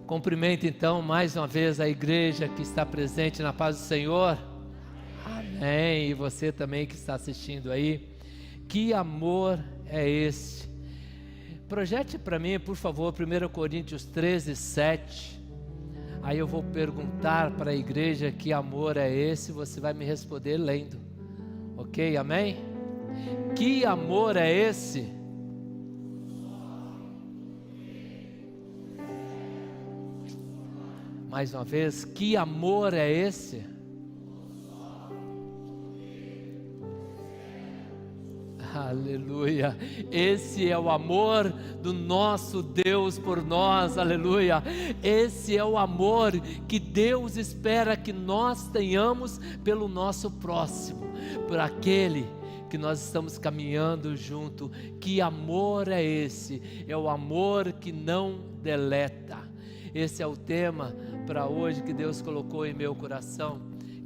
Cumprimento então mais uma vez a igreja que está presente na paz do Senhor. Amém. E você também que está assistindo aí. Que amor é este? Projete para mim, por favor, 1 Coríntios 13, 7. Aí eu vou perguntar para a igreja que amor é esse, você vai me responder lendo. Ok? Amém? Que amor é esse? Mais uma vez, que amor é esse? Aleluia, esse é o amor do nosso Deus por nós, aleluia. Esse é o amor que Deus espera que nós tenhamos pelo nosso próximo, por aquele que nós estamos caminhando junto. Que amor é esse? É o amor que não deleta. Esse é o tema para hoje que Deus colocou em meu coração.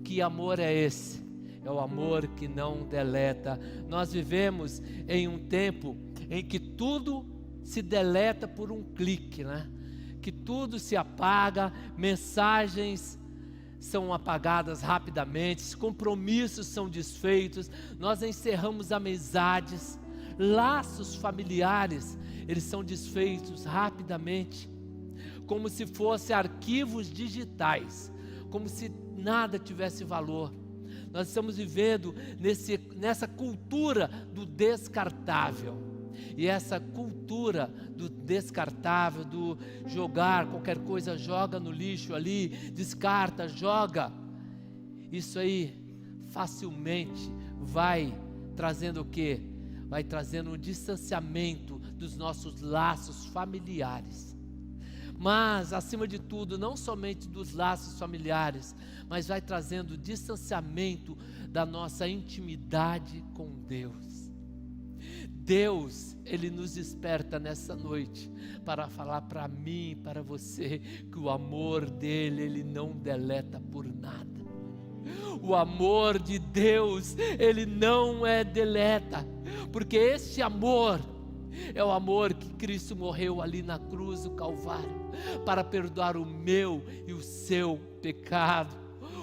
Que amor é esse? É o amor que não deleta. Nós vivemos em um tempo em que tudo se deleta por um clique, né? Que tudo se apaga, mensagens são apagadas rapidamente, compromissos são desfeitos, nós encerramos amizades, laços familiares, eles são desfeitos rapidamente, como se fossem arquivos digitais, como se nada tivesse valor. Nós estamos vivendo nessa cultura do descartável. E essa cultura do descartável, do jogar qualquer coisa, joga no lixo ali, descarta, joga. Isso aí facilmente vai trazendo o quê? Vai trazendo um distanciamento dos nossos laços familiares. Mas, acima de tudo, não somente dos laços familiares, mas vai trazendo distanciamento da nossa intimidade com Deus. Deus, Ele nos desperta nessa noite para falar para mim e para você que o amor dEle, Ele não deleta por nada. O amor de Deus, Ele não deleta, porque este amor é o amor que Cristo morreu ali na cruz do Calvário, para perdoar o meu e o seu pecado.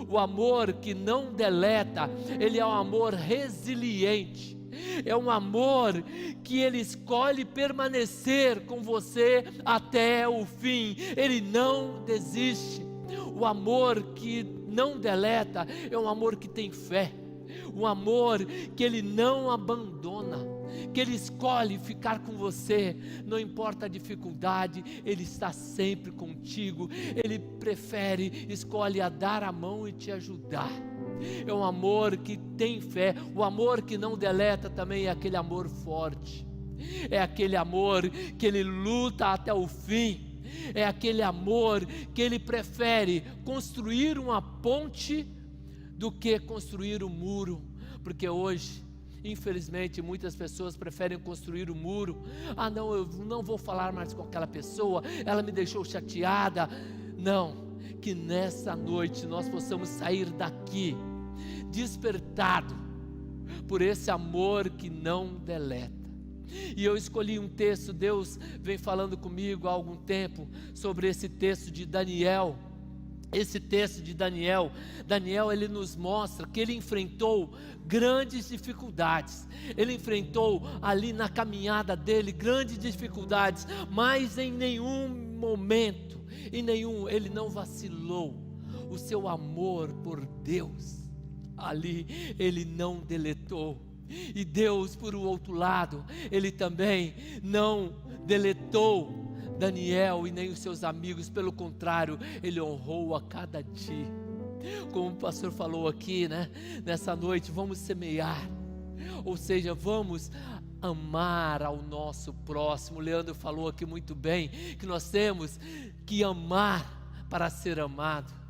O amor que não deleta, ele é um amor resiliente, é um amor que ele escolhe permanecer com você até o fim, ele não desiste. O amor que não deleta é um amor que tem fé, um amor que ele não abandona, que Ele escolhe ficar com você, não importa a dificuldade, Ele está sempre contigo, Ele escolhe a dar a mão e te ajudar. É um amor que tem fé. O amor que não deleta também é aquele amor forte, é aquele amor que Ele luta até o fim, é aquele amor que Ele prefere construir uma ponte do que construir um muro, porque hoje, infelizmente, muitas pessoas preferem construir um muro. Ah, não, eu não vou falar mais com aquela pessoa, ela me deixou chateada. Não, que nessa noite nós possamos sair daqui despertado por esse amor que não deleta. E eu escolhi um texto, Deus vem falando comigo há algum tempo sobre esse texto de Daniel. Esse texto de Daniel, ele nos mostra que ele enfrentou grandes dificuldades, ele enfrentou ali na caminhada dele grandes dificuldades, mas em nenhum momento, ele não vacilou. O seu amor por Deus, ali ele não deletou. E Deus, por o outro lado, Ele também não deletou Daniel e nem os seus amigos, pelo contrário, Ele honrou a cada dia. Como o pastor falou aqui, né? Nessa noite, vamos semear, ou seja, vamos amar ao nosso próximo. O Leandro falou aqui muito bem, que nós temos que amar para ser amado.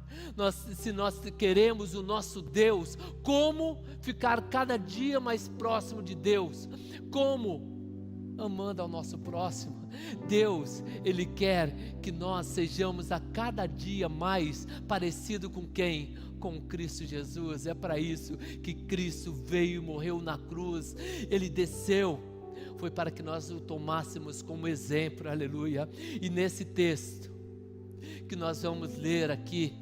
Se nós queremos o nosso Deus, como ficar cada dia mais próximo de Deus? Como? Amando ao nosso próximo. Deus, Ele quer que nós sejamos a cada dia mais parecido com quem? Com Cristo Jesus. É para isso que Cristo veio e morreu na cruz. Ele desceu, foi para que nós o tomássemos como exemplo, aleluia. E nesse texto que nós vamos ler aqui,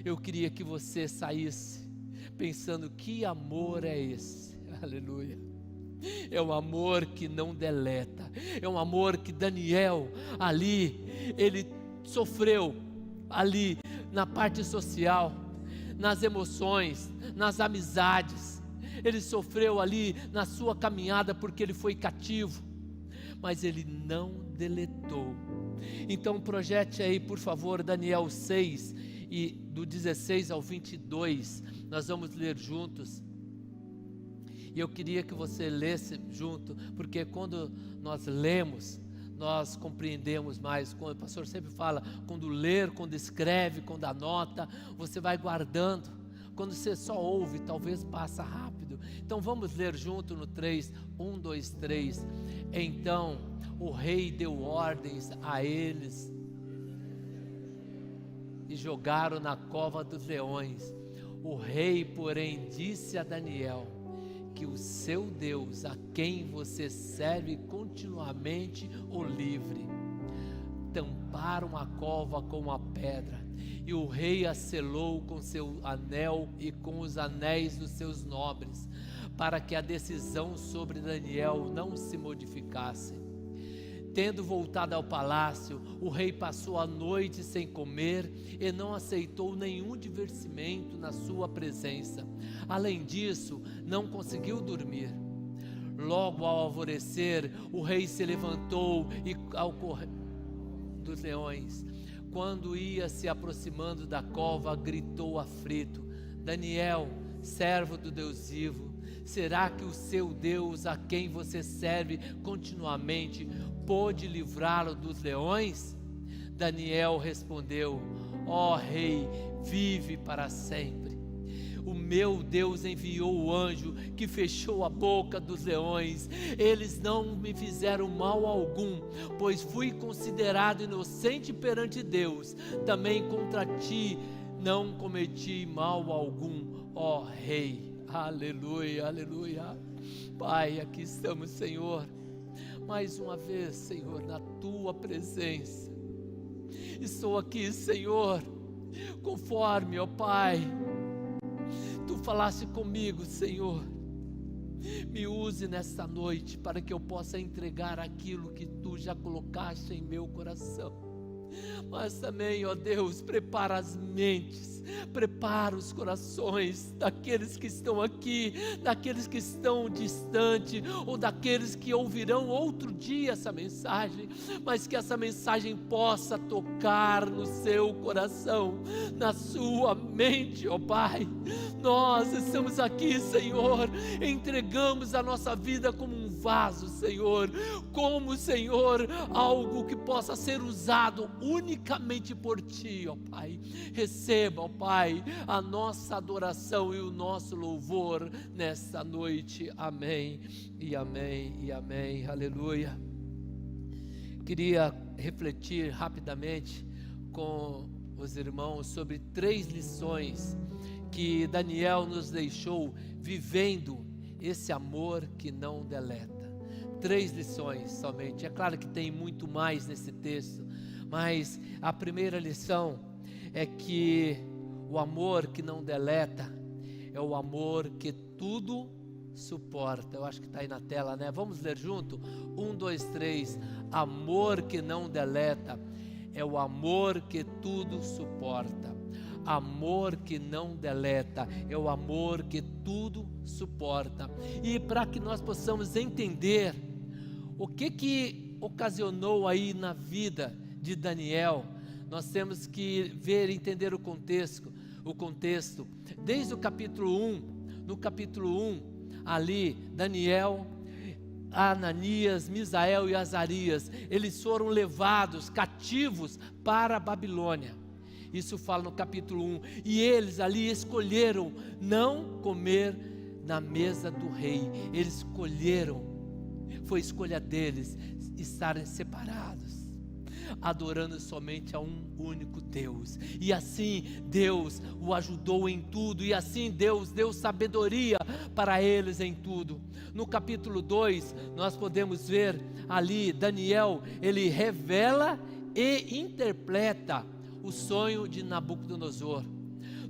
eu queria que você saísse pensando: que amor é esse? Aleluia. É um amor que não deleta, é um amor que Daniel ali, ele sofreu ali na parte social, nas emoções, nas amizades, ele sofreu ali na sua caminhada porque ele foi cativo, mas ele não deletou. Então projete aí, por favor, Daniel 6, e do 16 ao 22, nós vamos ler juntos. E eu queria que você lesse junto, porque quando nós lemos, nós compreendemos mais. Como o pastor sempre fala, quando ler, quando escreve, quando anota, você vai guardando. Quando você só ouve, talvez passa rápido. Então vamos ler junto no 3, 1, 2, 3. Então o rei deu ordens a eles e jogaram na cova dos leões. O rei, porém, disse a Daniel que o seu Deus, a quem você serve continuamente, o livre. Tamparam a cova com uma pedra, e o rei a selou com seu anel e com os anéis dos seus nobres, para que a decisão sobre Daniel não se modificasse. Tendo voltado ao palácio, o rei passou a noite sem comer e não aceitou nenhum divertimento na sua presença. Além disso, não conseguiu dormir. Logo ao alvorecer, o rei se levantou e ao correr dos leões, quando ia se aproximando da cova, gritou aflito: Daniel, servo do Deus vivo, será que o seu Deus, a quem você serve continuamente, pôde livrá-lo dos leões? Daniel respondeu: ó rei, vive para sempre. O meu Deus enviou o anjo que fechou a boca dos leões. Eles não me fizeram mal algum, pois fui considerado inocente perante Deus. Também contra ti não cometi mal algum, ó rei. Aleluia, aleluia. Pai, aqui estamos, Senhor, mais uma vez, Senhor, na tua presença. Estou aqui, Senhor, conforme, ó Pai, tu falaste comigo, Senhor. Me use nesta noite para que eu possa entregar aquilo que tu já colocaste em meu coração. Mas também, ó Deus, prepara as mentes, prepara os corações daqueles que estão aqui, daqueles que estão distante, ou daqueles que ouvirão outro dia essa mensagem, mas que essa mensagem possa tocar no seu coração, na sua mente, ó Pai. Nós estamos aqui, Senhor, entregamos a nossa vida como um vaso, Senhor, como, Senhor, algo que possa ser usado unicamente por Ti, ó Pai. Receba, ó Pai, a nossa adoração e o nosso louvor nesta noite. Amém e amém e amém. Aleluia. Queria refletir rapidamente com os irmãos sobre 3 lições que Daniel nos deixou vivendo esse amor que não deleta. 3 lições somente. É claro que tem muito mais nesse texto, mas a primeira lição é que o amor que não deleta é o amor que tudo suporta. Eu acho que está aí na tela, né? Vamos ler junto? 1, 2, 3. Amor que não deleta é o amor que tudo suporta. Amor que não deleta é o amor que tudo suporta. E para que nós possamos entender o que ocasionou aí na vida de Daniel, nós temos que ver e entender o contexto. Desde o capítulo 1, no capítulo 1, ali Daniel, Ananias, Misael e Azarias, eles foram levados cativos para a Babilônia. Isso fala no capítulo 1. E eles ali escolheram não comer na mesa do rei. Eles escolheram, foi escolha deles, estarem separados, adorando somente a um único Deus. E assim Deus o ajudou em tudo, e assim Deus deu sabedoria para eles em tudo. No capítulo 2, nós podemos ver ali Daniel, ele revela e interpreta o sonho de Nabucodonosor.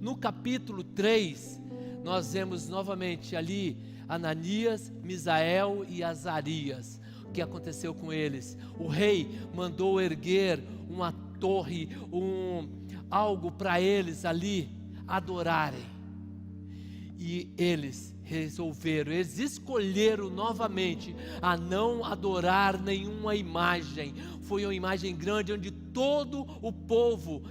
No capítulo 3, nós vemos novamente ali Ananias, Misael e Azarias. O que aconteceu com eles? O rei mandou erguer uma torre, algo para eles ali adorarem. E eles resolveram, eles escolheram novamente a não adorar nenhuma imagem. Foi uma imagem grande onde todo o povo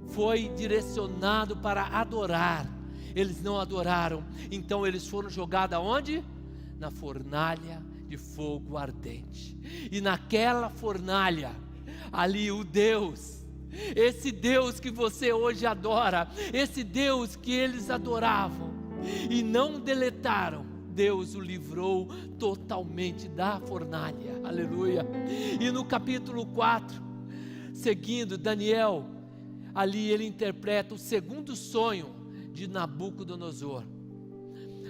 foi direcionado para adorar. Eles não adoraram, então eles foram jogados aonde? Na fornalha de fogo ardente. E naquela fornalha, ali o Deus, esse Deus que você hoje adora, esse Deus que eles adoravam e não deletaram, Deus o livrou totalmente da fornalha, aleluia. E no capítulo 4, seguindo Daniel, ali ele interpreta o segundo sonho de Nabucodonosor.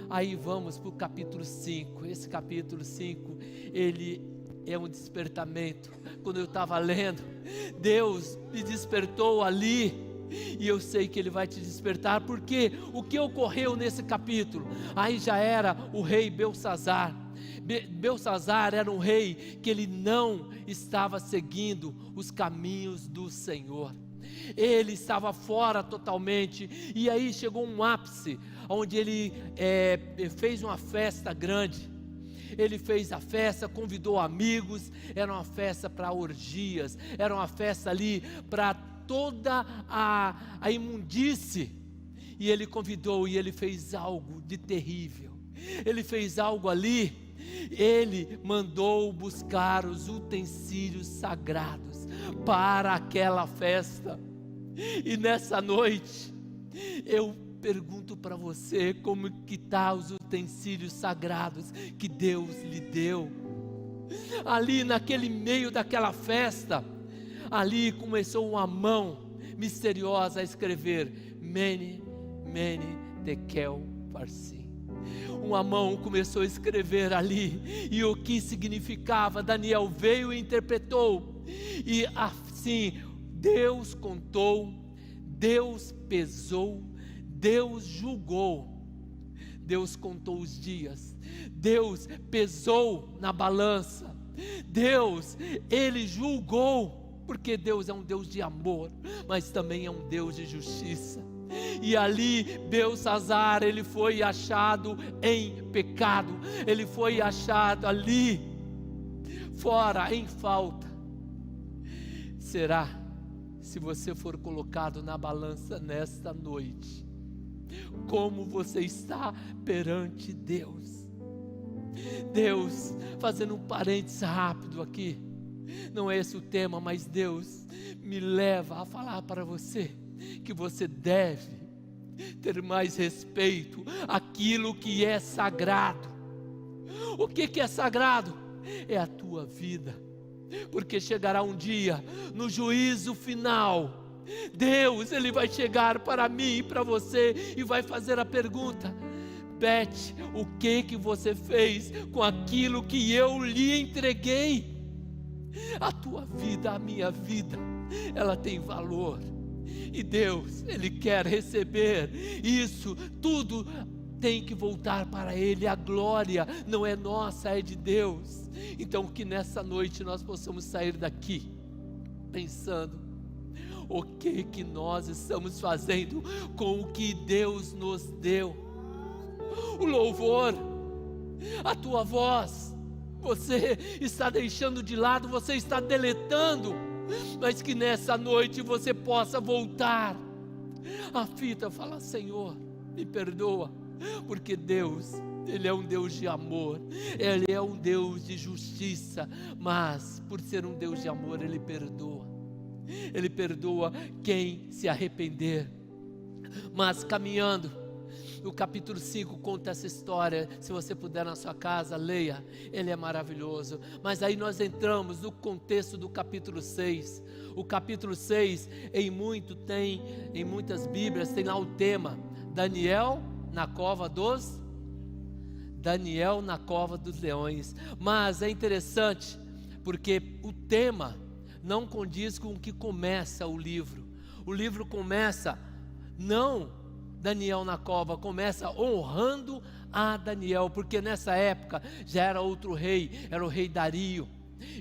Aí vamos para o capítulo 5, esse capítulo 5, ele é um despertamento. Quando eu estava lendo, Deus me despertou ali, e eu sei que Ele vai te despertar, porque o que ocorreu nesse capítulo? Aí já era o rei Belsazar. Belsazar era um rei que ele não estava seguindo os caminhos do Senhor. Ele estava fora totalmente, e aí chegou um ápice, onde ele fez uma festa grande. Ele fez a festa, convidou amigos, era uma festa para orgias, era uma festa ali para toda a imundície, e ele convidou, e ele fez algo de terrível. Ele fez algo ali, ele mandou buscar os utensílios sagrados para aquela festa. E nessa noite, eu pergunto para você, como que está os utensílios sagrados que Deus lhe deu? Ali naquele meio daquela festa, ali começou uma mão misteriosa a escrever Mene, Mene, Tekel, Parsim. Uma mão começou a escrever ali, e o que significava? Daniel veio e interpretou, e assim Deus contou, Deus pesou, Deus julgou. Deus contou os dias, Deus pesou na balança, Deus, Ele julgou, porque Deus é um Deus de amor, mas também é um Deus de justiça. E ali Belsazar, ele foi achado em pecado, ele foi achado ali fora, em falta. Será, se você for colocado na balança nesta noite, como você está perante Deus? Deus, fazendo um parênteses rápido aqui, não é esse o tema, mas Deus me leva a falar para você que você deve ter mais respeito àquilo que é sagrado. O que é sagrado? É a tua vida, porque chegará um dia, no juízo final, Deus, Ele vai chegar para mim e para você, e vai fazer a pergunta: Beth, o que você fez com aquilo que eu lhe entreguei? A tua vida, a minha vida, ela tem valor, e Deus, Ele quer receber isso tudo. Tem que voltar para Ele, a glória não é nossa, é de Deus. Então que nessa noite nós possamos sair daqui pensando: o que nós estamos fazendo com o que Deus nos deu? O louvor, a tua voz, você está deixando de lado, você está deletando, mas que nessa noite você possa voltar a fita, falar: Senhor, me perdoa, porque Deus, Ele é um Deus de amor, Ele é um Deus de justiça, mas por ser um Deus de amor, Ele perdoa. Ele perdoa quem se arrepender. Mas caminhando, o capítulo 5 conta essa história. Se você puder na sua casa, leia, ele é maravilhoso. Mas aí nós entramos no contexto do capítulo 6. O capítulo 6, em muitas Bíblias, tem lá o tema: Daniel na cova dos leões. Mas é interessante, porque o tema não condiz com o que começa o livro. O livro começa, não Daniel na cova, começa honrando a Daniel, porque nessa época já era outro rei, era o rei Dario.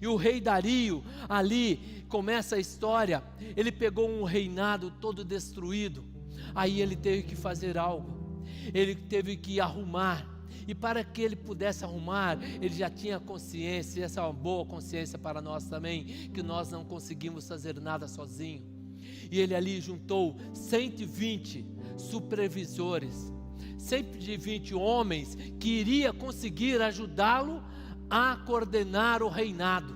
E o rei Dario, ali começa a história, ele pegou um reinado todo destruído, aí ele teve que fazer algo, ele teve que arrumar, e para que ele pudesse arrumar, ele já tinha consciência, e essa é uma boa consciência para nós também, que nós não conseguimos fazer nada sozinho. E ele ali juntou 120 supervisores, 120 homens que iria conseguir ajudá-lo a coordenar o reinado.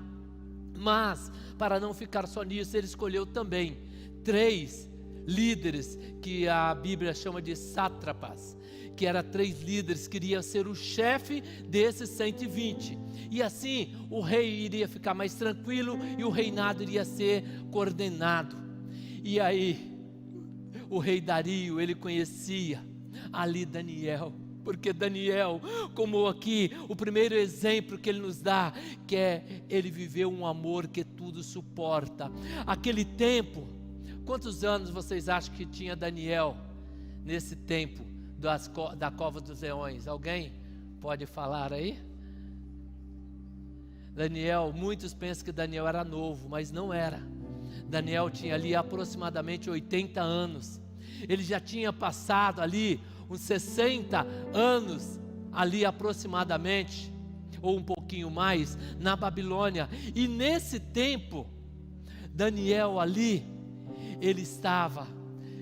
Mas para não ficar só nisso, ele escolheu também 3 líderes que a Bíblia chama de sátrapas, que eram 3 líderes que iriam ser o chefe desses 120, e assim o rei iria ficar mais tranquilo e o reinado iria ser coordenado. E aí o rei Dario, ele conhecia ali Daniel, porque Daniel, como aqui o primeiro exemplo que ele nos dá, que é ele viveu um amor que tudo suporta. Aquele tempo, quantos anos vocês acham que tinha Daniel nesse tempo da cova dos leões? Alguém pode falar aí? Daniel, muitos pensam que Daniel era novo, mas não era. Daniel tinha ali aproximadamente 80 anos, ele já tinha passado ali uns 60 anos ali aproximadamente, ou um pouquinho mais, na Babilônia. E nesse tempo, Daniel ali, ele estava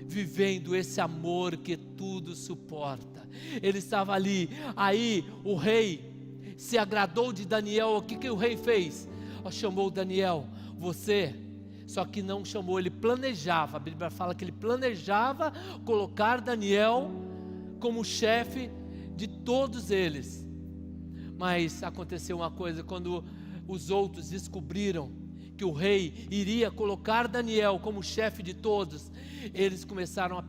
vivendo esse amor que tudo suporta. Ele estava ali, aí o rei se agradou de Daniel. O que o rei fez? Chamou Daniel, só que não chamou, ele planejava, a Bíblia fala que ele planejava colocar Daniel como chefe de todos eles. Mas aconteceu uma coisa, quando os outros descobriram que o rei iria colocar Daniel como chefe de todos, eles começaram a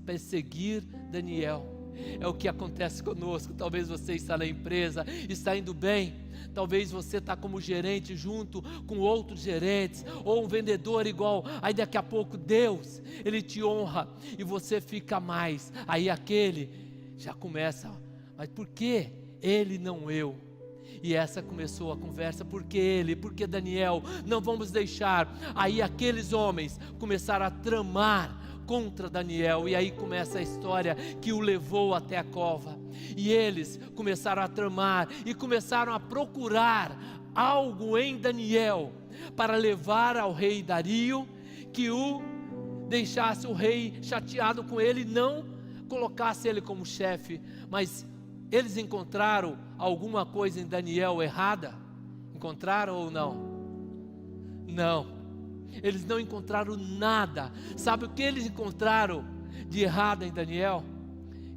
perseguir Daniel. É o que acontece conosco. Talvez você está na empresa, está indo bem, talvez você está como gerente junto com outros gerentes, ou um vendedor igual, aí daqui a pouco Deus, Ele te honra, e você fica mais, aí aquele já começa, mas por que ele não eu? E essa começou a conversa, por que ele, por que Daniel, não vamos deixar. Aí aqueles homens começaram a tramar contra Daniel, e aí começa a história que o levou até a cova, e eles começaram a tramar, e começaram a procurar algo em Daniel, para levar ao rei Dario, que o deixasse o rei chateado com ele, não colocasse ele como chefe. Mas eles encontraram alguma coisa em Daniel errada? Encontraram ou não? Não, eles não encontraram nada. Sabe o que eles encontraram de errado em Daniel?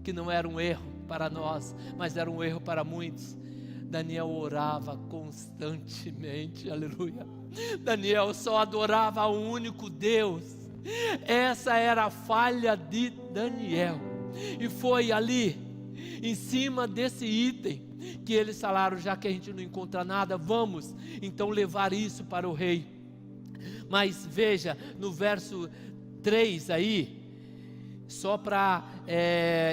Que não era um erro para nós, mas era um erro para muitos. Daniel orava constantemente, aleluia. Daniel só adorava o único Deus. Essa era a falha de Daniel, e foi ali, em cima desse item, que eles falaram: já que a gente não encontra nada, vamos então levar isso para o rei. Mas veja, no verso 3 aí, só para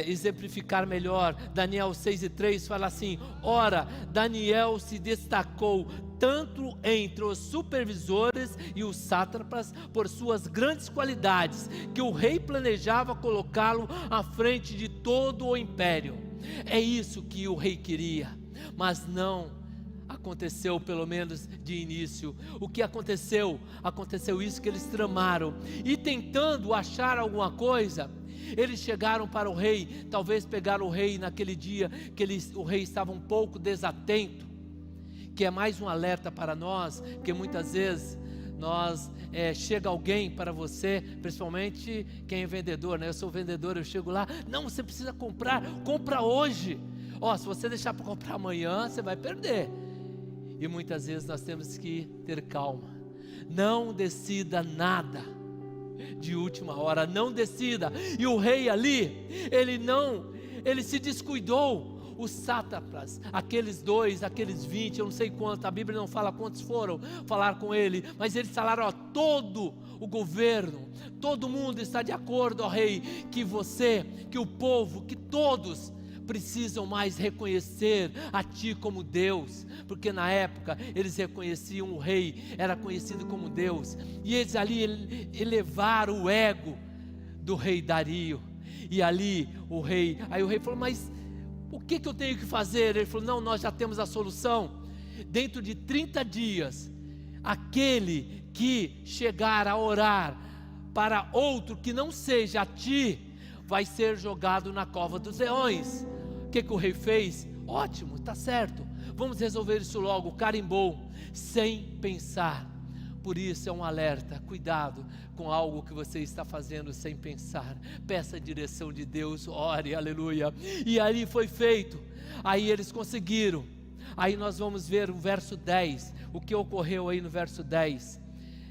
exemplificar melhor, Daniel 6:3 fala assim: ora, Daniel se destacou tanto entre os supervisores e os sátrapas por suas grandes qualidades, que o rei planejava colocá-lo à frente de todo o império. É isso que o rei queria, mas não aconteceu, pelo menos de início. O que aconteceu? Aconteceu isso que eles tramaram, e tentando achar alguma coisa, eles chegaram para o rei. Talvez pegaram o rei naquele dia que o rei estava um pouco desatento, que é mais um alerta para nós, que muitas vezes chega alguém para você, principalmente quem é vendedor, né? Eu sou vendedor, eu chego lá: não, você precisa comprar, compra hoje. Se você deixar para comprar amanhã, você vai perder. E muitas vezes nós temos que ter calma. Não decida nada de última hora, não decida. E o rei ali, ele se descuidou. os sátrapas, aqueles 2, aqueles 20, eu não sei quantos, a Bíblia não fala quantos foram falar com ele, mas eles falaram: ó, todo o governo, todo mundo está de acordo, ó rei, que você, que o povo, que todos precisam mais reconhecer a ti como Deus, porque na época eles reconheciam o rei, era conhecido como Deus, e eles ali elevaram o ego do rei Dario, e ali aí o rei falou: mas o que eu tenho que fazer? Ele falou: não, nós já temos a solução. Dentro de 30 dias, aquele que chegar a orar para outro que não seja a ti, vai ser jogado na cova dos leões. O que o rei fez? Ótimo, está certo, vamos resolver isso logo. Carimbou, sem pensar. Por isso é um alerta: cuidado com algo que você está fazendo sem pensar. Peça a direção de Deus, ore, aleluia. E ali foi feito. Aí eles conseguiram. Aí nós vamos ver o verso 10, o que ocorreu aí no verso 10.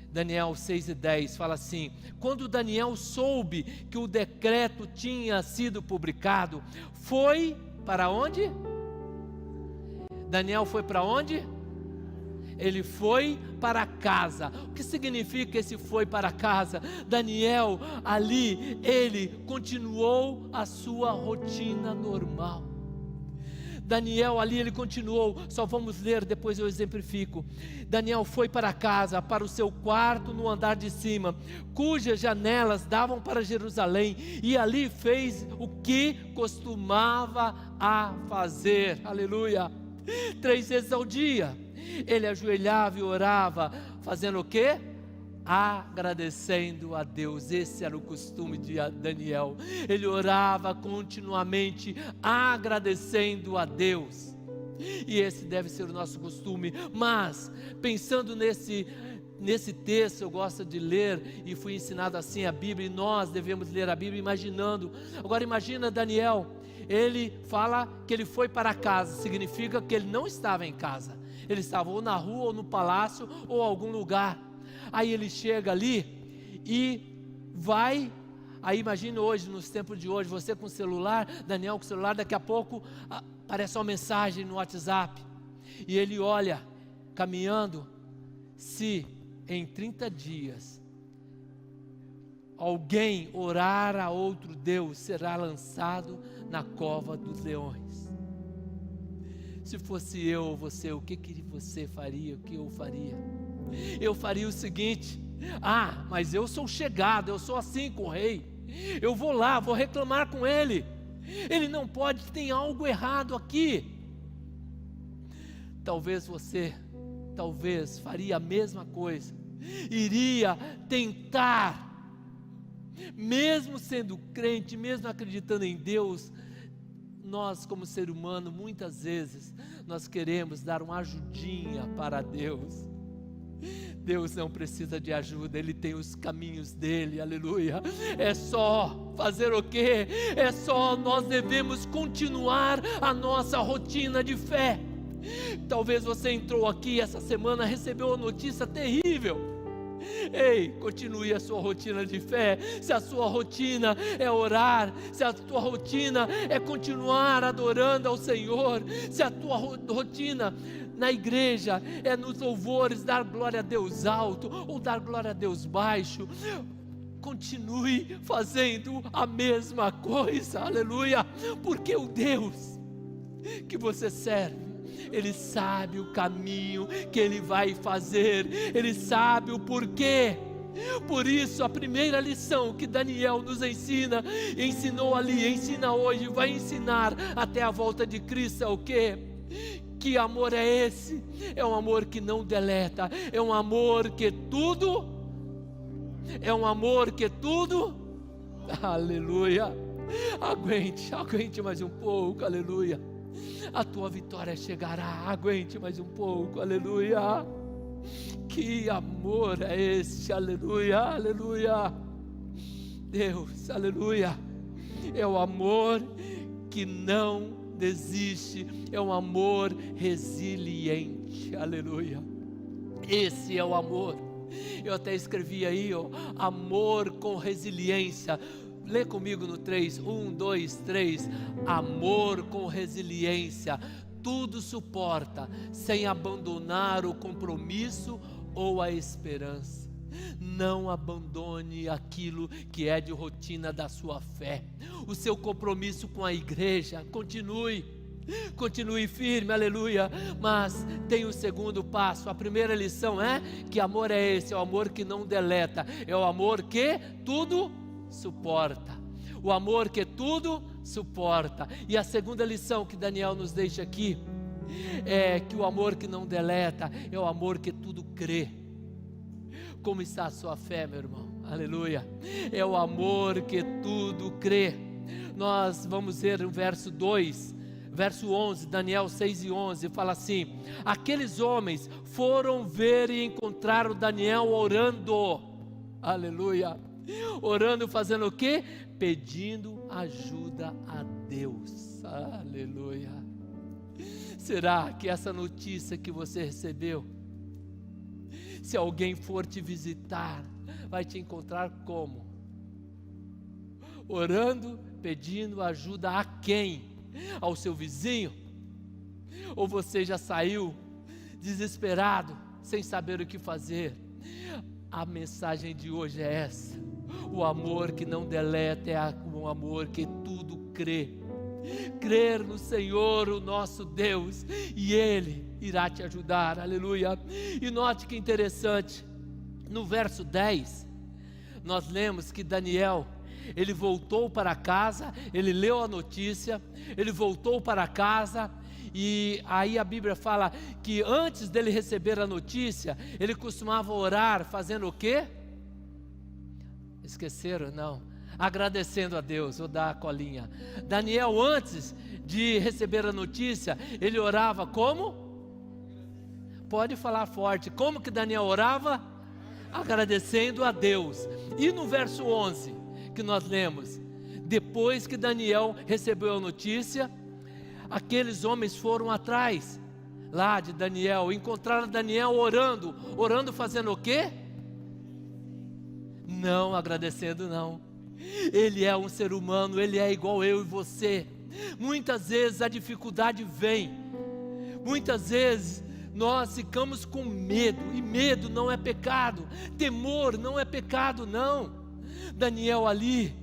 Daniel 6:10 fala assim: quando Daniel soube que o decreto tinha sido publicado, foi para onde? Daniel foi para onde? Ele foi para casa. O que significa esse foi para casa? Daniel ali, ele continuou a sua rotina normal. Daniel ali, ele continuou, só vamos ler, depois eu exemplifico. Daniel foi para casa, para o seu quarto no andar de cima, cujas janelas davam para Jerusalém, e ali fez o que costumava a fazer, aleluia, 3 vezes ao dia, ele ajoelhava e orava, fazendo o quê? Agradecendo a Deus. Esse era o costume de Daniel. Ele orava continuamente, agradecendo a Deus. E esse deve ser o nosso costume. Mas, pensando nesse texto, eu gosto de ler, e fui ensinado assim a Bíblia, e nós devemos ler a Bíblia imaginando. Agora imagina Daniel, ele fala que ele foi para casa, significa que ele não estava em casa, ele estava ou na rua, ou no palácio, ou em algum lugar. Aí ele chega ali e vai. Aí imagina hoje, nos tempos de hoje, você com o celular, Daniel com o celular, daqui a pouco aparece uma mensagem no WhatsApp, e ele olha, caminhando, se em 30 dias alguém orar a outro Deus, será lançado na cova dos leões. Se fosse eu ou você, o que você faria? O que eu faria? Eu faria o seguinte: mas eu sou chegado, eu sou assim com o rei, eu vou lá, vou reclamar com ele, ele não pode, tem algo errado aqui. Talvez você, faria a mesma coisa, iria tentar, mesmo sendo crente, mesmo acreditando em Deus. Nós como ser humano, muitas vezes, nós queremos dar uma ajudinha para Deus. Deus não precisa de ajuda, Ele tem os caminhos dEle, aleluia. É só fazer o quê? É só, nós devemos continuar a nossa rotina de fé. Talvez você entrou aqui essa semana, recebeu uma notícia terrível. Ei, continue a sua rotina de fé. Se a sua rotina é orar, se a tua rotina é continuar adorando ao Senhor, se a tua rotina na igreja é nos louvores dar glória a Deus alto ou dar glória a Deus baixo, continue fazendo a mesma coisa, aleluia, porque o Deus que você serve, Ele sabe o caminho que Ele vai fazer, Ele sabe o porquê. Por isso a primeira lição que Daniel nos ensinou ali, ensina hoje, vai ensinar até a volta de Cristo é o quê? Que amor é esse? É um amor que não deleta, é um amor que tudo, aleluia. Aguente mais um pouco, aleluia. A tua vitória chegará, aguente mais um pouco, aleluia. Que amor é esse, aleluia, aleluia. Deus, aleluia, é o amor que não desiste, é um amor resiliente, aleluia. Esse é o amor. Eu até escrevi aí, amor com resiliência. Lê comigo no 3, 1, 2, 3. Amor com resiliência, tudo suporta, sem abandonar o compromisso ou a esperança. Não abandone aquilo que é de rotina da sua fé. O seu compromisso com a igreja, continue firme, aleluia. Mas tem o segundo passo. A primeira lição é que amor é esse, é o amor que não deleta, é o amor que tudo suporta, o amor que tudo suporta. E a segunda lição que Daniel nos deixa aqui é que o amor que não deleta é o amor que tudo crê. Como está a sua fé, meu irmão? Aleluia. É o amor que tudo crê. Nós vamos ver o verso 2, verso 11, Daniel 6 e 11, fala assim: aqueles homens foram ver e encontraram Daniel orando, aleluia, orando, fazendo o quê? Pedindo ajuda a Deus, aleluia. Será que essa notícia que você recebeu, se alguém for te visitar, vai te encontrar como? Orando, pedindo ajuda a quem? Ao seu vizinho? Ou você já saiu desesperado, sem saber o que fazer? A mensagem de hoje é essa: o amor que não deleta é um amor que tudo crê. Crer no Senhor, o nosso Deus, e Ele irá te ajudar, aleluia. E note que interessante, no verso 10, nós lemos que Daniel, ele voltou para casa, ele leu a notícia, ele voltou para casa, e aí a Bíblia fala que antes dele receber a notícia, ele costumava orar fazendo o quê? Esqueceram? Não. Agradecendo a Deus. Vou dar a colinha. Daniel, antes de receber a notícia, ele orava como? Pode falar forte. Como que Daniel orava? Agradecendo a Deus. E no verso 11 que nós lemos, depois que Daniel recebeu a notícia, aqueles homens foram atrás lá de Daniel, encontraram Daniel orando fazendo o quê? Não agradecendo, não. Ele é um ser humano, ele é igual eu e você. Muitas vezes a dificuldade vem, muitas vezes nós ficamos com medo, e medo não é pecado, temor não é pecado, não. Daniel ali,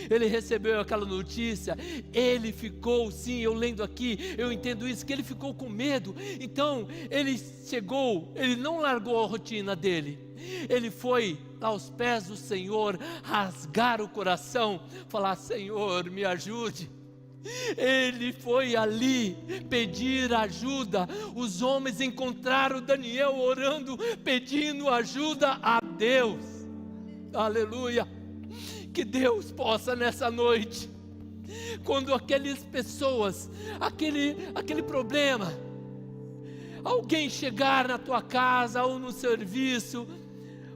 ele recebeu aquela notícia, ele ficou, sim, eu lendo aqui, eu entendo isso, que ele ficou com medo. Então ele chegou, ele não largou a rotina dele, ele foi aos pés do Senhor, rasgar o coração, falar: Senhor, me ajude. Ele foi ali pedir ajuda. Os homens encontraram Daniel orando, pedindo ajuda a Deus, aleluia. Que Deus possa nessa noite, quando aquelas pessoas, aquele problema, alguém chegar na tua casa ou no serviço,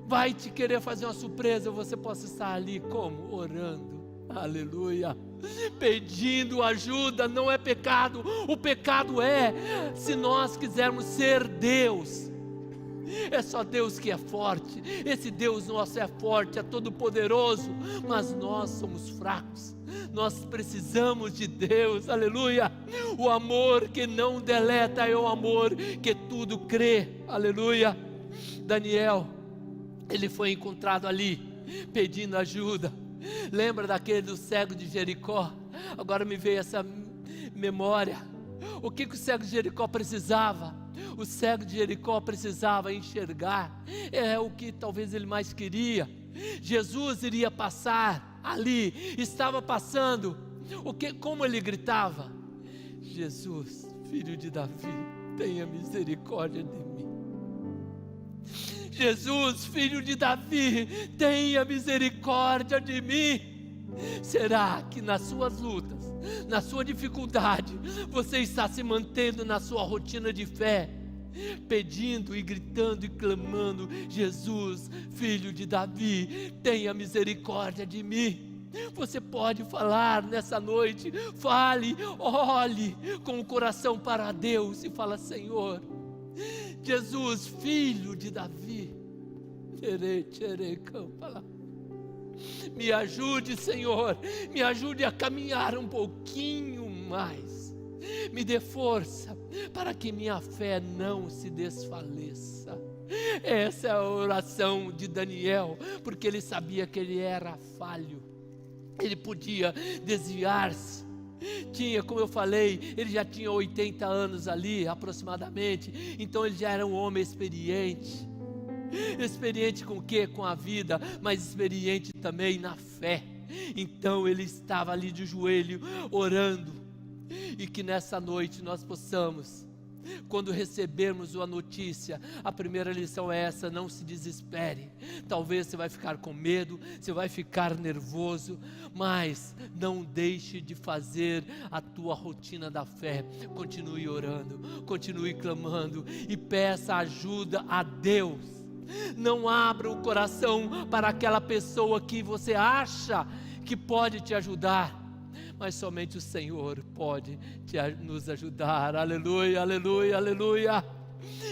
vai te querer fazer uma surpresa, você possa estar ali como? Orando, aleluia, pedindo ajuda. Não é pecado. O pecado é se nós quisermos ser Deus. É só Deus que é forte. Esse Deus nosso é forte, é todo poderoso, mas nós somos fracos. Nós precisamos de Deus, aleluia. O amor que não deleta é o amor que tudo crê, aleluia. Daniel, ele foi encontrado ali pedindo ajuda. Lembra daquele do cego de Jericó? Agora me veio essa memória. O que o cego de Jericó precisava? O cego de Jericó precisava enxergar. É o que talvez ele mais queria. Jesus iria passar ali, estava passando. Como ele gritava? Jesus, filho de Davi, tenha misericórdia de mim. Jesus, filho de Davi, tenha misericórdia de mim. Será que nas suas lutas, na sua dificuldade, você está se mantendo na sua rotina de fé, pedindo e gritando e clamando: Jesus, filho de Davi, tenha misericórdia de mim? Você pode falar nessa noite, fale, olhe com o coração para Deus e fala: Senhor, Jesus, filho de Davi, Me ajude, Senhor, me ajude a caminhar um pouquinho mais. Me dê força para que minha fé não se desfaleça. Essa é a oração de Daniel, porque ele sabia que ele era falho. Ele podia desviar-se. Como eu falei, ele já tinha 80 anos ali, aproximadamente. Então ele já era um homem experiente. Experiente com o quê? Com a vida, mas experiente também na fé. Então ele estava ali de joelho, orando. E que nessa noite nós possamos, quando recebermos a notícia, a primeira lição é essa: não se desespere. Talvez você vai ficar com medo, você vai ficar nervoso, mas não deixe de fazer a tua rotina da fé. Continue orando, continue clamando e peça ajuda a Deus. Não abra o coração para aquela pessoa que você acha que pode te ajudar, mas somente o Senhor pode nos ajudar. Aleluia, aleluia, aleluia.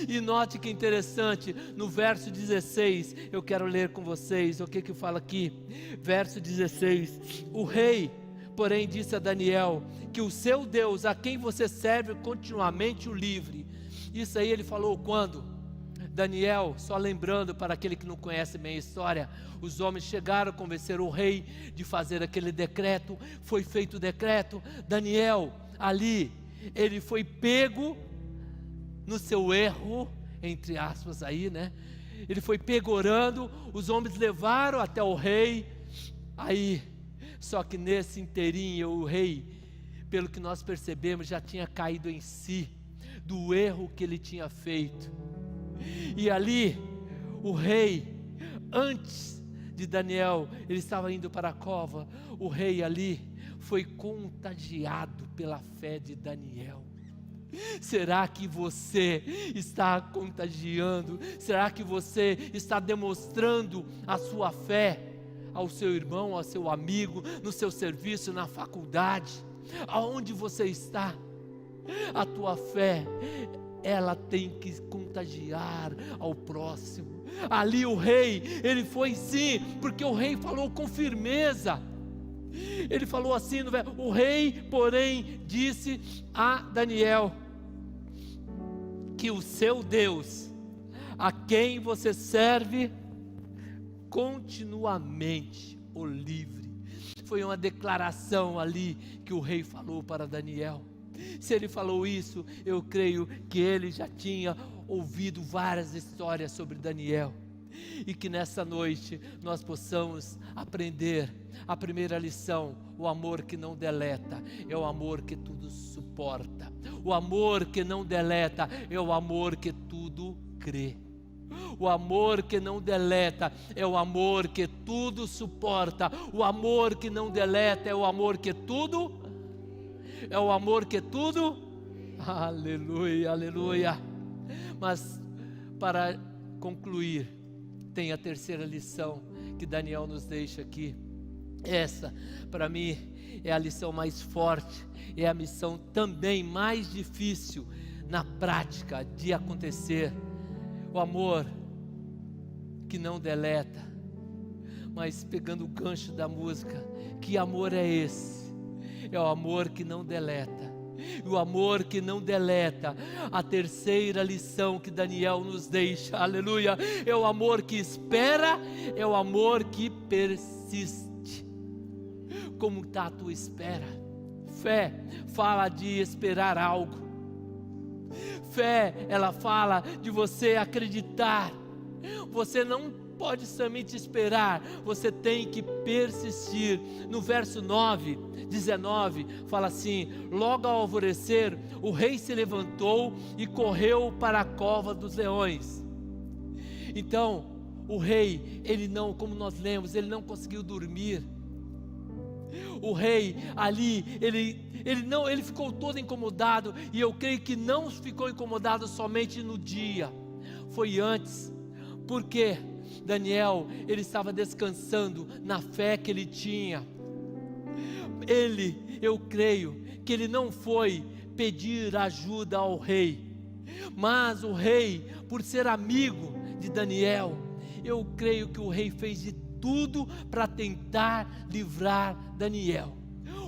E note que interessante, no verso 16, eu quero ler com vocês, o que fala aqui? Verso 16: o rei, porém, disse a Daniel, que o seu Deus, a quem você serve continuamente, o livre. Isso aí ele falou quando? Daniel, só lembrando para aquele que não conhece bem a história, os homens chegaram a convencer o rei de fazer aquele decreto. Foi feito o decreto. Daniel, ali, ele foi pego no seu erro, entre aspas aí, né? Ele foi pego orando, os homens levaram até o rei. Aí, só que nesse inteirinho, o rei, pelo que nós percebemos, já tinha caído em si do erro que ele tinha feito. E ali, o rei, antes de Daniel, ele estava indo para a cova. O rei ali foi contagiado pela fé de Daniel. Será que você está contagiando? Será que você está demonstrando a sua fé ao seu irmão, ao seu amigo, no seu serviço, na faculdade? Aonde você está? A tua fé, ela tem que contagiar ao próximo. Ali o rei, ele foi sim, porque o rei falou com firmeza. Ele falou assim, o rei, porém, disse a Daniel, que o seu Deus, a quem você serve continuamente, o livre. Foi uma declaração ali que o rei falou para Daniel. Se ele falou isso, eu creio que ele já tinha ouvido várias histórias sobre Daniel. E que nessa noite nós possamos aprender a primeira lição: o amor que não deleta é o amor que tudo suporta. O amor que não deleta é o amor que tudo crê. O amor que não deleta é o amor que tudo suporta. O amor que não deleta é o amor que tudo... É o amor que tudo... Aleluia, aleluia. Mas para concluir, tem a terceira lição que Daniel nos deixa aqui. Essa, para mim, é a lição mais forte, é a missão também mais difícil na prática de acontecer. O amor que não deleta. Mas pegando o gancho da música, que amor é esse? É o amor que não deleta. E o amor que não deleta, a terceira lição que Daniel nos deixa, aleluia, é o amor que espera, é o amor que persiste. Como está a tua espera? Fé fala de esperar algo. Fé, ela fala de você acreditar. Você não pode somente esperar, você tem que persistir. No verso 19, fala assim: logo ao alvorecer, o rei se levantou e correu para a cova dos leões. Então, o rei, ele não, como nós lemos, ele não conseguiu dormir. O rei ali, ele ficou todo incomodado, e eu creio que não ficou incomodado somente no dia, foi antes, porque Daniel, ele estava descansando na fé que ele tinha. Eu creio que ele não foi pedir ajuda ao rei, mas o rei, por ser amigo de Daniel, eu creio que o rei fez de tudo para tentar livrar Daniel.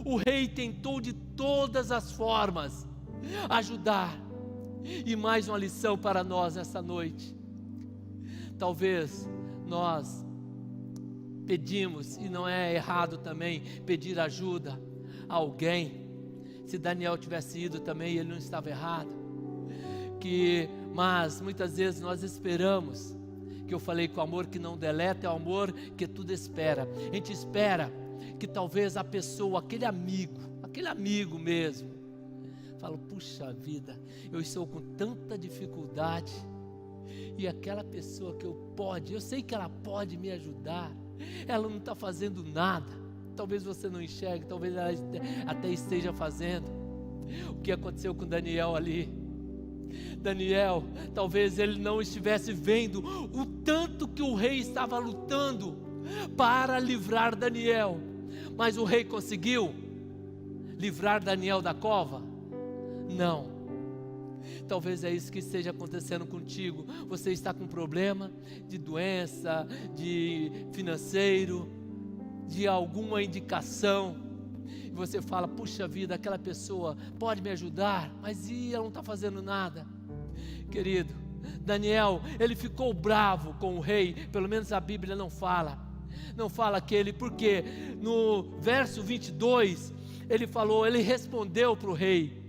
O rei tentou de todas as formas ajudar. E mais uma lição para nós essa noite. Talvez nós pedimos, e não é errado também pedir ajuda a alguém. Se Daniel tivesse ido também, ele não estava errado. Mas muitas vezes nós esperamos, que eu falei que o amor que não deleta é o amor que tudo espera. A gente espera que talvez a pessoa, aquele amigo mesmo, fala: puxa vida, eu estou com tanta dificuldade, e aquela pessoa que eu sei que ela pode me ajudar, ela não está fazendo nada. Talvez você não enxergue, talvez ela até esteja fazendo. O que aconteceu com Daniel ali? Daniel, talvez ele não estivesse vendo o tanto que o rei estava lutando para livrar Daniel, mas o rei conseguiu livrar Daniel da cova? Não. Talvez é isso que esteja acontecendo contigo. Você está com problema de doença, de financeiro, de alguma indicação, e você fala: puxa vida, aquela pessoa pode me ajudar, mas ela não está fazendo nada. Querido, Daniel, ele ficou bravo com o rei. Pelo menos a Bíblia não fala porque no verso 22 ele respondeu para o rei: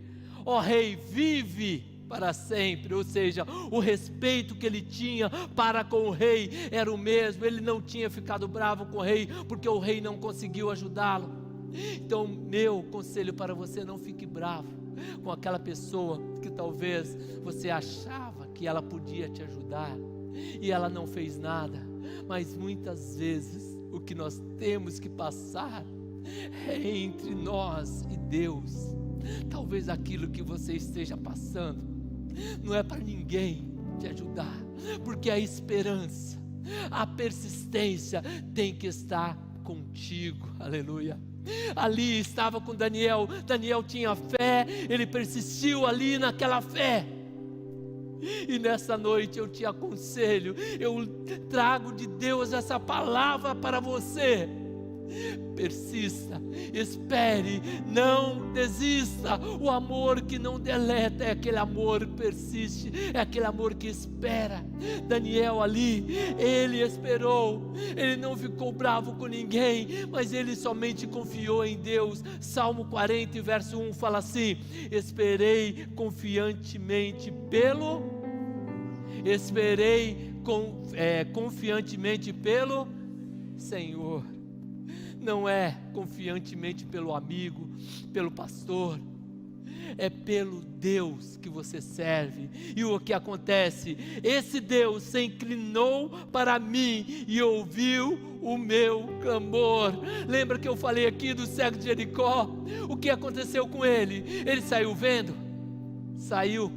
ó rei, vive para sempre. Ou seja, o respeito que ele tinha para com o rei era o mesmo. Ele não tinha ficado bravo com o rei porque o rei não conseguiu ajudá-lo. Então, meu conselho para você: não fique bravo com aquela pessoa que talvez você achava que ela podia te ajudar e ela não fez nada. Mas muitas vezes o que nós temos que passar é entre nós e Deus. Talvez aquilo que você esteja passando não é para ninguém te ajudar, porque a esperança, a persistência tem que estar contigo. Aleluia. Ali estava com Daniel. Daniel tinha fé, ele persistiu ali naquela fé. E nessa noite eu te aconselho, eu trago de Deus essa palavra para você: persista, espere, não desista. O amor que não deleta é aquele amor que persiste, é aquele amor que espera. Daniel ali, ele esperou, ele não ficou bravo com ninguém, mas ele somente confiou em Deus. Salmo 40, verso 1 fala assim: esperei confiantemente confiantemente pelo Senhor. Não é confiantemente pelo amigo, pelo pastor, é pelo Deus que você serve. E o que acontece? Esse Deus se inclinou para mim e ouviu o meu clamor. Lembra que eu falei aqui do cego de Jericó? O que aconteceu com ele? Ele saiu vendo? Saiu.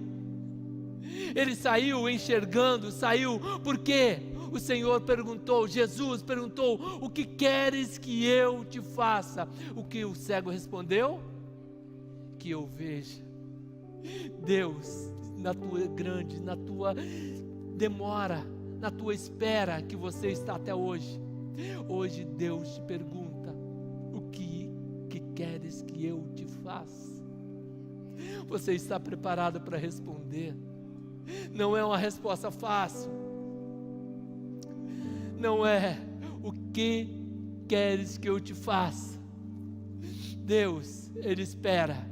Ele saiu enxergando, saiu. Por quê? O Senhor perguntou, Jesus perguntou: o que queres que eu te faça? O que o cego respondeu? Que eu veja. Deus, na tua demora, na tua espera que você está até hoje, Deus te pergunta: o que queres que eu te faça? Você está preparado para responder? Não é uma resposta fácil. Não é: o que queres que eu te faça? Deus, Ele espera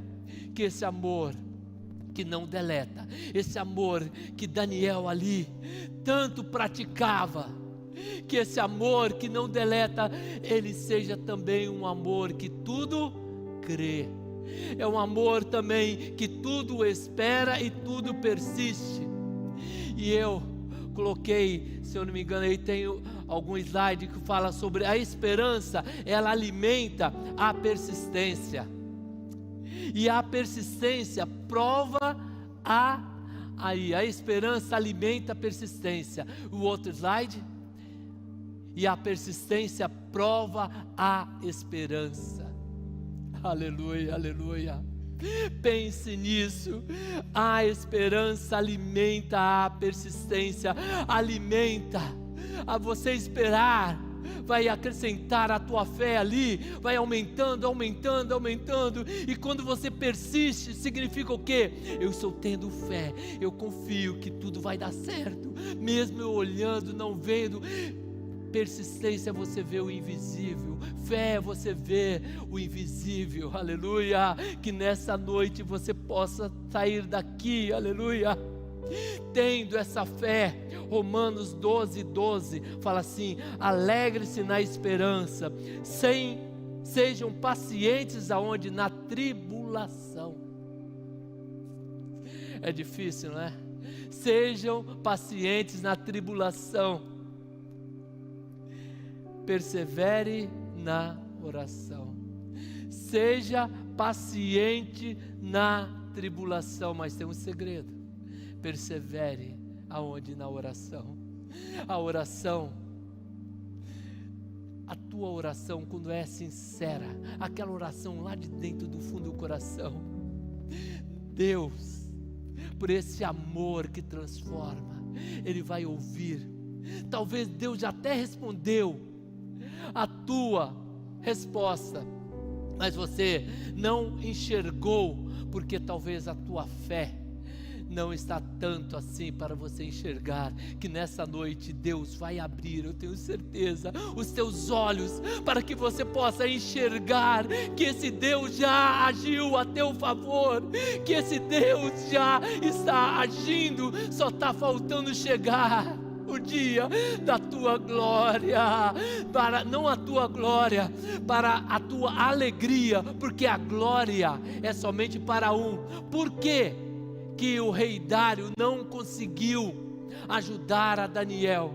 que esse amor que não deleta, esse amor que Daniel ali tanto praticava, que esse amor que não deleta, ele seja também um amor que tudo crê. É um amor também que tudo espera e tudo persiste. E eu coloquei, se eu não me engano, aí tem algum slide que fala sobre a esperança. Ela alimenta a persistência, e a persistência prova a esperança alimenta a persistência. O outro slide. E a persistência prova a esperança. Aleluia, aleluia. Pense nisso. A esperança alimenta a persistência, alimenta a você esperar vai acrescentar a tua fé ali, vai aumentando, aumentando, aumentando, e quando você persiste, significa o quê? Eu estou tendo fé, eu confio que tudo vai dar certo, mesmo eu olhando, não vendo. Persistência é você ver o invisível, fé é você ver o invisível, aleluia, que nessa noite você possa sair daqui, aleluia, tendo essa fé. Romanos 12:12 fala assim: alegre-se na esperança, sejam pacientes aonde? Na tribulação. É difícil, não é? Sejam pacientes na tribulação, persevere na oração. Seja paciente na tribulação, mas tem um segredo: persevere aonde? Na oração. A oração, a tua oração, quando é sincera, aquela oração lá de dentro do fundo do coração, Deus, por esse amor que transforma, Ele vai ouvir. Talvez Deus já até respondeu a tua resposta, mas você não enxergou, porque talvez a tua fé não está tanto assim para você enxergar. Que nessa noite Deus vai abrir, eu tenho certeza, os teus olhos, para que você possa enxergar que esse Deus já agiu a teu favor, que esse Deus já está agindo, só está faltando chegar o dia da tua glória, para não a tua glória, para a tua alegria, porque a glória é somente para um. Por quê que o rei Dário não conseguiu ajudar a Daniel?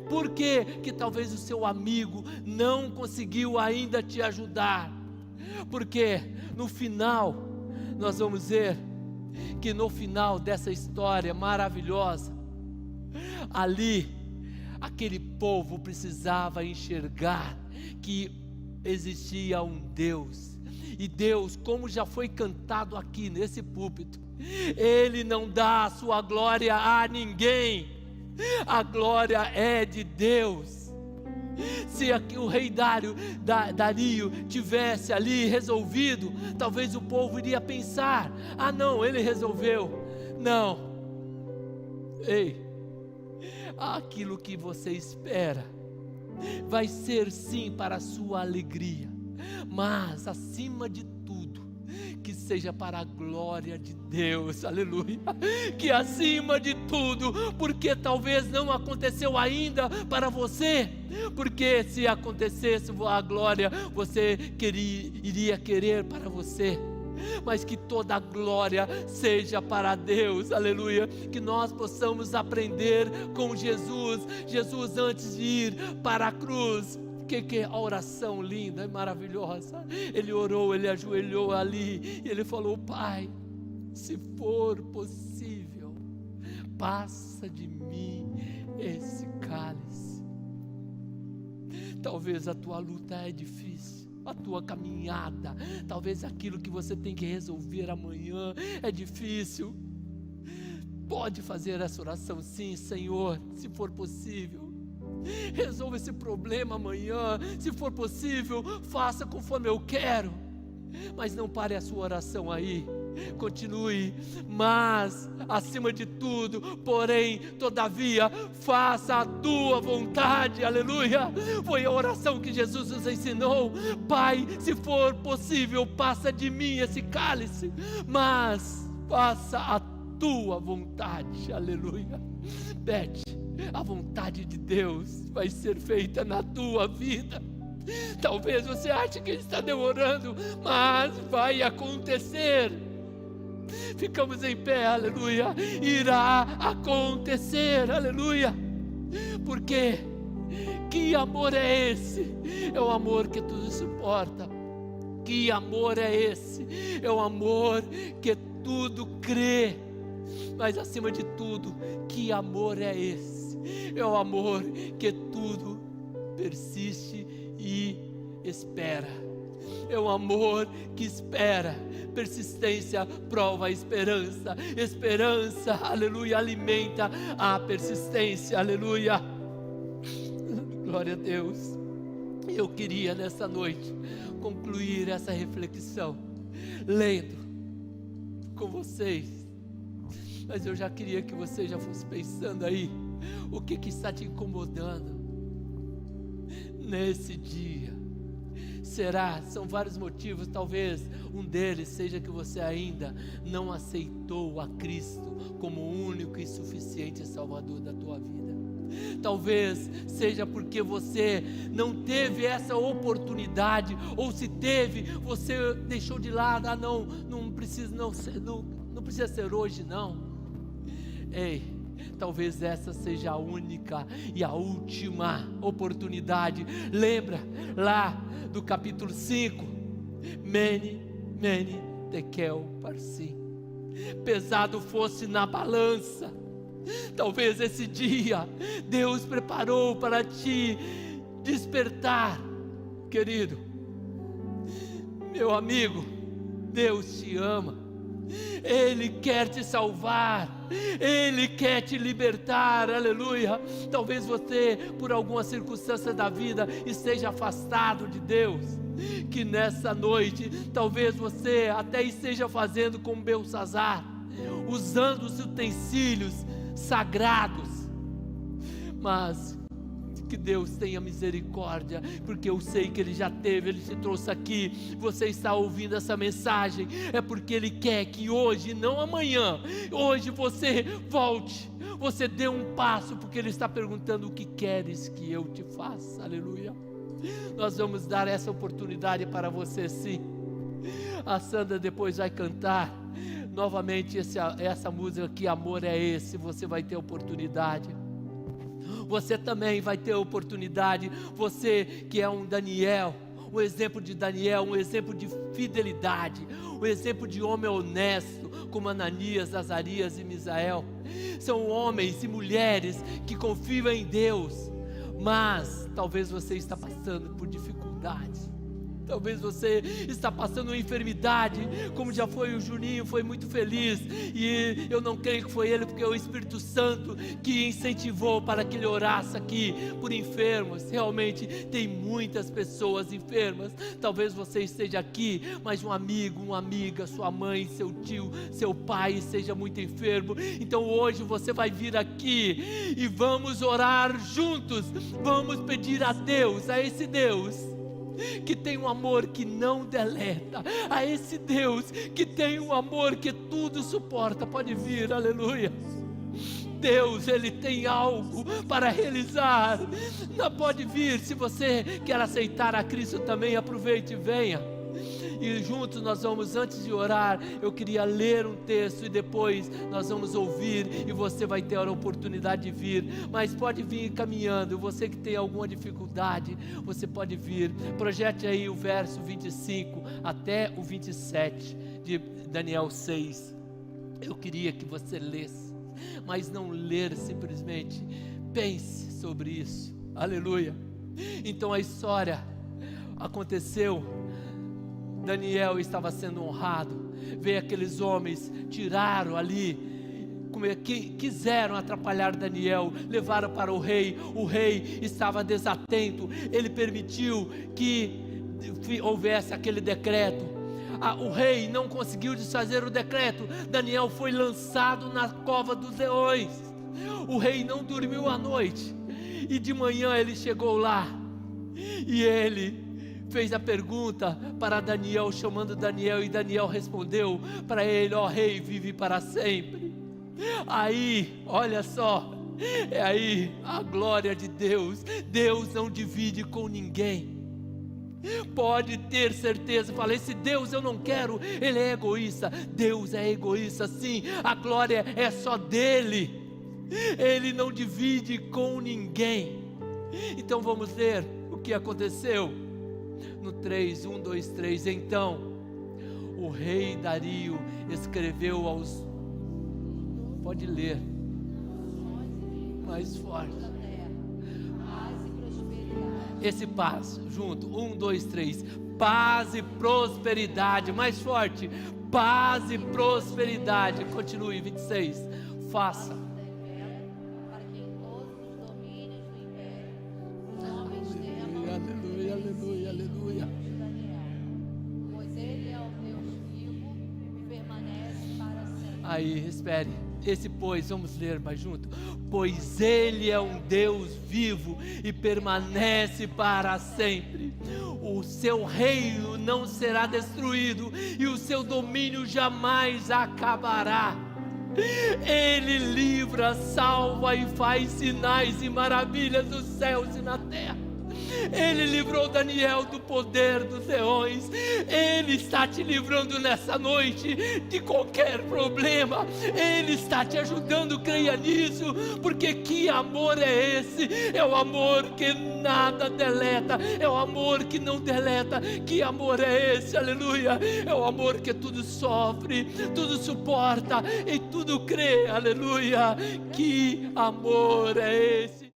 Por que que talvez o seu amigo não conseguiu ainda te ajudar? Porque no final, nós vamos ver que no final dessa história maravilhosa, ali, aquele povo precisava enxergar que existia um Deus. E Deus, como já foi cantado aqui nesse púlpito, Ele não dá a sua glória a ninguém, a glória é de Deus. Se aqui o rei Dário tivesse ali resolvido, talvez o povo iria pensar: ah não, ele resolveu. Não, ei, aquilo que você espera vai ser sim para a sua alegria, mas acima de tudo, que seja para a glória de Deus, aleluia, que acima de tudo, porque talvez não aconteceu ainda para você, porque se acontecesse a glória, você iria querer para você, mas que toda a glória seja para Deus, aleluia, que nós possamos aprender com Jesus antes de ir para a cruz, que a oração linda e maravilhosa, ele orou, ele ajoelhou ali, e ele falou: Pai, se for possível, passa de mim esse cálice. Talvez a tua luta é difícil, a tua caminhada, talvez aquilo que você tem que resolver amanhã é difícil. Pode fazer essa oração sim: Senhor, se for possível, resolva esse problema amanhã, se for possível, faça conforme eu quero. Mas não pare a sua oração aí, continue. Mas acima de tudo, porém, todavia, faça a tua vontade, aleluia. Foi a oração que Jesus nos ensinou: Pai, se for possível, passa de mim esse cálice, mas faça a tua vontade, aleluia. Pede, a vontade de Deus vai ser feita na tua vida. Talvez você ache que está demorando, mas vai acontecer. Ficamos em pé, aleluia. Irá acontecer, aleluia. Porque que amor é esse? É o amor que tudo suporta. Que amor é esse? É o amor que tudo crê. Mas acima de tudo, que amor é esse? É o amor que tudo persiste e espera. É um amor que espera. Persistência prova a esperança. Esperança, aleluia, alimenta a persistência, aleluia. Glória a Deus. Eu queria nessa noite concluir essa reflexão lendo com vocês, mas eu já queria que você já fosse pensando aí o que está te incomodando nesse dia. São vários motivos, talvez um deles seja que você ainda não aceitou a Cristo como o único e suficiente Salvador da tua vida. Talvez seja porque você não teve essa oportunidade, ou se teve, você deixou de lado. Não precisa ser hoje não. Ei, talvez essa seja a única e a última oportunidade. Lembra lá do capítulo 5, Mene tekel parsim, pesado fosse na balança. Talvez esse dia Deus preparou para te despertar, querido, meu amigo. Deus te ama, Ele quer te salvar, Ele quer te libertar, aleluia. Talvez você, por alguma circunstância da vida, esteja afastado de Deus, que nessa noite, talvez você até esteja fazendo como Beltzazar, usando os utensílios sagrados, mas que Deus tenha misericórdia, porque eu sei que Ele já teve, Ele te trouxe aqui. Você está ouvindo essa mensagem, é porque Ele quer que hoje, não amanhã, hoje você volte, você dê um passo, porque Ele está perguntando: o que queres que eu te faça? Aleluia. Nós vamos dar essa oportunidade para você, sim. A Sandra depois vai cantar novamente essa música, que amor é esse. Você vai ter oportunidade, você também vai ter oportunidade. Você que é um Daniel, um exemplo de Daniel, um exemplo de fidelidade, um exemplo de homem honesto, como Ananias, Azarias e Misael. São homens e mulheres que confiam em Deus, mas talvez você está passando por dificuldades. Talvez você está passando uma enfermidade, como já foi o Juninho, foi muito feliz, e eu não creio que foi ele, porque é o Espírito Santo que incentivou para que ele orasse aqui por enfermos. Realmente tem muitas pessoas enfermas. Talvez você esteja aqui, mas um amigo, uma amiga, sua mãe, seu tio, seu pai esteja muito enfermo. Então hoje você vai vir aqui e vamos orar juntos, vamos pedir a Deus, a esse Deus que tem um amor que não deleta, a esse Deus que tem um amor que tudo suporta. Pode vir, aleluia. Deus, Ele tem algo para realizar. Não, pode vir. Se você quer aceitar a Cristo também, aproveite e venha. E juntos nós vamos, antes de orar, eu queria ler um texto e depois nós vamos ouvir, e você vai ter a oportunidade de vir. Mas pode vir caminhando. Você que tem alguma dificuldade, você pode vir. Projete aí o verso 25 até o 27 de Daniel 6. Eu queria que você lesse, mas não ler simplesmente, pense sobre isso, aleluia. Então a história aconteceu. Daniel estava sendo honrado. Veio aqueles homens, tiraram ali, quiseram atrapalhar Daniel, levaram para o rei. O rei estava desatento, ele permitiu que houvesse aquele decreto. O rei não conseguiu desfazer o decreto. Daniel foi lançado na cova dos leões. O rei não dormiu a noite, e de manhã ele chegou lá, e ele fez a pergunta para Daniel, chamando Daniel, e Daniel respondeu para ele: ó rei, vive para sempre. Aí, olha só, é aí a glória de Deus. Deus não divide com ninguém. Pode ter certeza. Falei, esse Deus eu não quero, ele é egoísta. Deus é egoísta, sim. A glória é só dele. Ele não divide com ninguém. Então vamos ler o que aconteceu. No 3, 1, 2, 3, então o rei Dario escreveu aos... Pode ler mais forte. Esse paz, junto, 1, 2, 3, paz e prosperidade, mais forte, paz e prosperidade. Continue, 26, faça. aí, espere. Esse pois, vamos ler mais junto. Pois Ele é um Deus vivo e permanece para sempre. O seu reino não será destruído e o seu domínio jamais acabará. Ele livra, salva e faz sinais e maravilhas nos céus e na terra. Ele livrou Daniel do poder dos leões. Ele está te livrando nessa noite de qualquer problema. Ele está te ajudando, creia nisso. Porque que amor é esse? É o amor que nada deleta, é o amor que não deleta. Que amor é esse? Aleluia. É o amor que tudo sofre, tudo suporta e tudo crê. Aleluia. Que amor é esse?